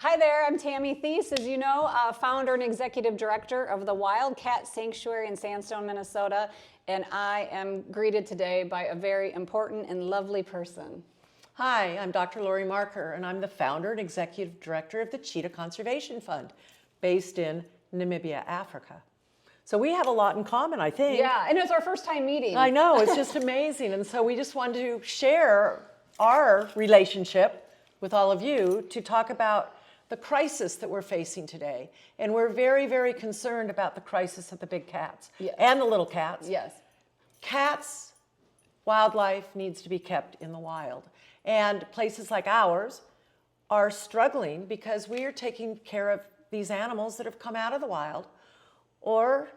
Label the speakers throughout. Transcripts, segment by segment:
Speaker 1: Hi there, I'm Tammy Thies, as you know, founder and executive director of the Wildcat Sanctuary in Sandstone, Minnesota, and I am greeted today by a very important and lovely person.
Speaker 2: Hi, I'm Dr. Laurie Marker, and I'm the founder and executive director of the Cheetah Conservation Fund, based in Namibia, Africa. So we have a lot in common, I think.
Speaker 1: Yeah, and it's our first time meeting.
Speaker 2: I know, it's just amazing. And so we just wanted to share our relationship with all of you to talk about the crisis that we're facing today. And we're very, very concerned about the crisis of the big cats and the little cats.
Speaker 1: Yes.
Speaker 2: Cats, wildlife needs to be kept in the wild. And places like ours are struggling because we are taking care of these animals that have come out of the wild or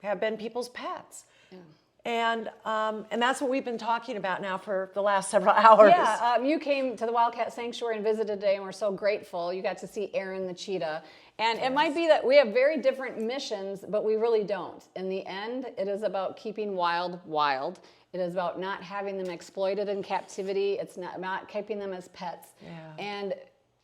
Speaker 2: have been people's pets. Yeah. And that's what we've been talking about now for the last several hours.
Speaker 1: Yeah, you came to the Wildcat Sanctuary and visited today, and we're so grateful. You got to see Erin the cheetah. And it might be that we have very different missions, but we really don't. In the end, it is about keeping wild. It is about not having them exploited in captivity. It's not keeping them as pets. Yeah. And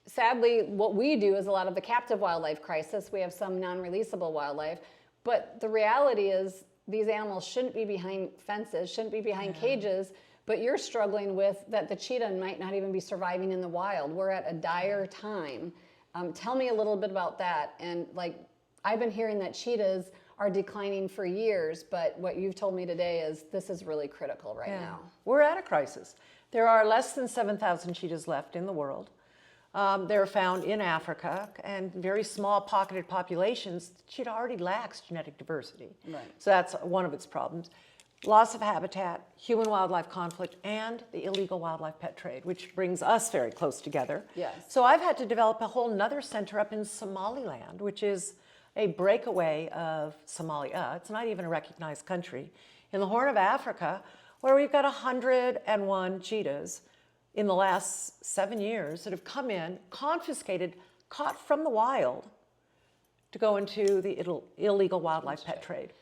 Speaker 1: sadly, what we do is a lot of the captive wildlife crisis. We have some non-releasable wildlife. But the reality is these animals shouldn't be behind fences, shouldn't be behind cages, but you're struggling with that the cheetah might not even be surviving in the wild. We're at a dire time. Tell me a little bit about that. And I've been hearing that cheetahs are declining for years, but what you've told me today is this is really critical right now.
Speaker 2: We're at a crisis. There are less than 7,000 cheetahs left in the world. They're found in Africa, and very small pocketed populations. The cheetah already lacks genetic diversity. Right. So that's one of its problems. Loss of habitat, human-wildlife conflict, and the illegal wildlife pet trade, which brings us very close together.
Speaker 1: Yes.
Speaker 2: So I've had to develop a whole nother center up in Somaliland, which is a breakaway of Somalia. It's not even a recognized country. In the Horn of Africa, where we've got 101 cheetahs in the last 7 years that have come in, confiscated, caught from the wild to go into the illegal wildlife pet trade.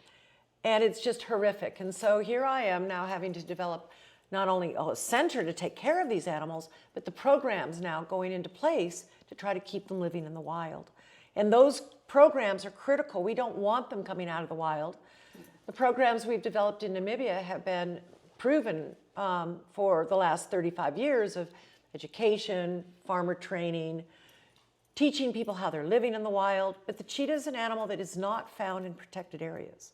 Speaker 2: And it's just horrific. And so here I am now having to develop not only a center to take care of these animals, but the programs now going into place to try to keep them living in the wild. And those programs are critical. We don't want them coming out of the wild. The programs we've developed in Namibia have been proven for the last 35 years of education, farmer training, teaching people how they're living in the wild. But the cheetah is an animal that is not found in protected areas.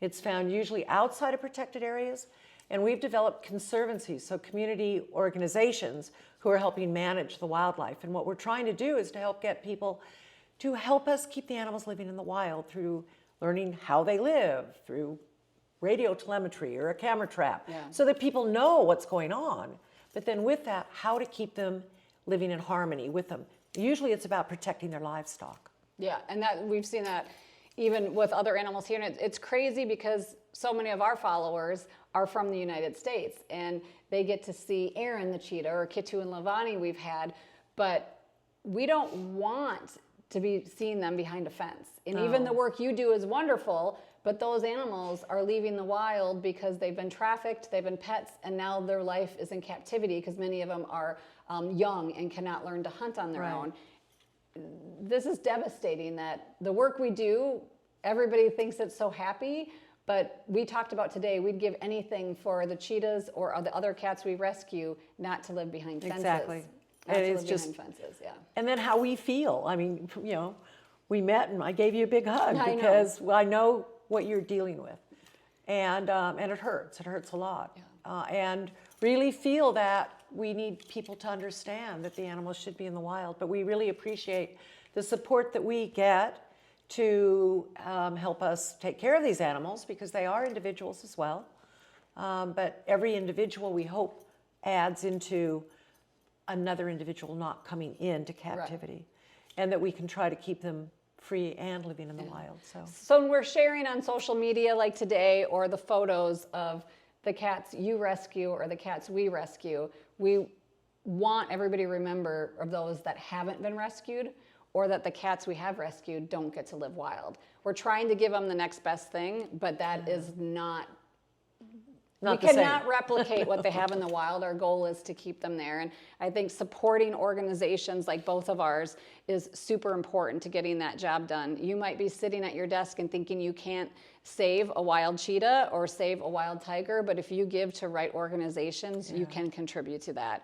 Speaker 2: It's found usually outside of protected areas, and we've developed conservancies, so community organizations who are helping manage the wildlife. And what we're trying to do is to help get people to help us keep the animals living in the wild through learning how they live, through radio telemetry or a camera trap, so that people know what's going on. But then with that, how to keep them living in harmony with them. Usually it's about protecting their livestock.
Speaker 1: Yeah, and that we've seen that even with other animals here. And it's crazy because so many of our followers are from the United States, and they get to see Erin the cheetah or Kitu and Lavani we've had, but we don't want to be seeing them behind a fence. And even the work you do is wonderful, but those animals are leaving the wild because they've been trafficked, they've been pets, and now their life is in captivity because many of them are young and cannot learn to hunt on their own. This is devastating that the work we do, everybody thinks it's so happy, but we talked about today, we'd give anything for the cheetahs or the other cats we rescue not to live behind fences.
Speaker 2: Exactly.
Speaker 1: Not to live behind fences,
Speaker 2: And then how we feel. I mean, we met and I gave you a big hug because I know what you're dealing with. And it hurts. It hurts a lot. And really feel that we need people to understand that the animals should be in the wild. But we really appreciate the support that we get to help us take care of these animals because they are individuals as well. But every individual, we hope, adds into another individual not coming into captivity. And that we can try to keep them free and living in the wild.
Speaker 1: So when we're sharing on social media like today, or the photos of the cats you rescue or the cats we rescue, we want everybody to remember of those that haven't been rescued or that the cats we have rescued don't get to live wild. We're trying to give them the next best thing, but that is not
Speaker 2: not
Speaker 1: we
Speaker 2: the same.
Speaker 1: cannot replicate what they have in the wild. Our goal is to keep them there. And I think supporting organizations like both of ours is super important to getting that job done. You might be sitting at your desk and thinking you can't save a wild cheetah or save a wild tiger, but if you give to right organizations, you can contribute to that.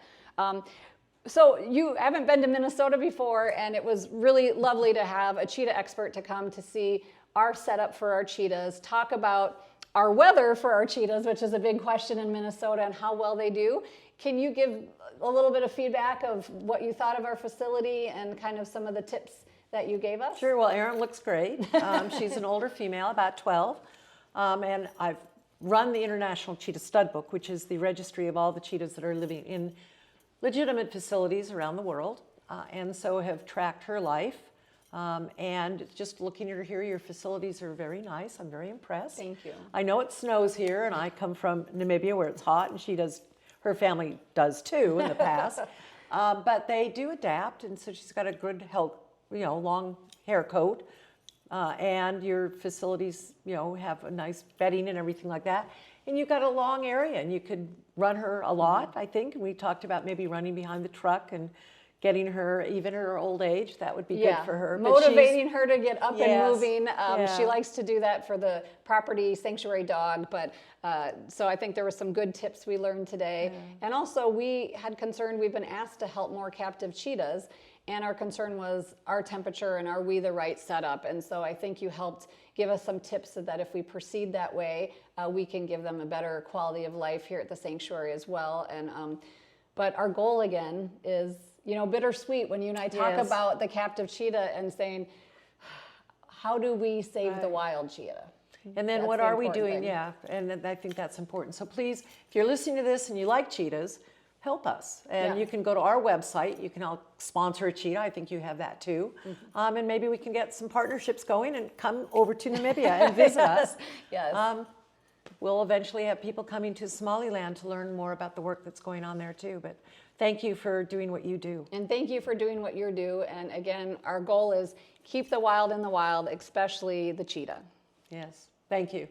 Speaker 1: So you haven't been to Minnesota before, and it was really lovely to have a cheetah expert to come to see our setup for our cheetahs, talk about our weather for our cheetahs, which is a big question in Minnesota, and how well they do. Can you give a little bit of feedback of what you thought of our facility and kind of some of the tips that you gave us?
Speaker 2: Sure. Well, Erin looks great. She's an older female, about 12, and I've run the International Cheetah Stud Book, which is the registry of all the cheetahs that are living in legitimate facilities around the world, and so have tracked her life. And just looking at her here, your facilities are very nice. I'm very impressed.
Speaker 1: Thank you.
Speaker 2: I know it snows here, and I come from Namibia where it's hot, and her family does too in the past. But they do adapt, and so she's got a good health, long hair coat. And your facilities, have a nice bedding and everything like that. And you've got a long area, and you could run her a lot, I think. And we talked about maybe running behind the truck and getting her, even her old age, that would be good for her.
Speaker 1: Motivating her to get up and moving.
Speaker 2: Yeah.
Speaker 1: She likes to do that for the property sanctuary dog, but so I think there were some good tips we learned today. And also we had concern, we've been asked to help more captive cheetahs, and our concern was our temperature and are we the right setup? And so I think you helped give us some tips so that if we proceed that way, we can give them a better quality of life here at the sanctuary as well. And but our goal again is, bittersweet when you and I talk about the captive cheetah and saying, how do we save the wild cheetah?
Speaker 2: And then what are we doing? Yeah, and I think that's important. So please, if you're listening to this and you like cheetahs, help us. And you can go to our website. You can help sponsor a cheetah. I think you have that too. And maybe we can get some partnerships going and come over to Namibia and visit us.
Speaker 1: Yes.
Speaker 2: We'll eventually have people coming to Somaliland to learn more about the work that's going on there too. But thank you for doing what you do.
Speaker 1: And thank you for doing what you do. And again, our goal is keep the wild in the wild, especially the cheetah.
Speaker 2: Yes. Thank you.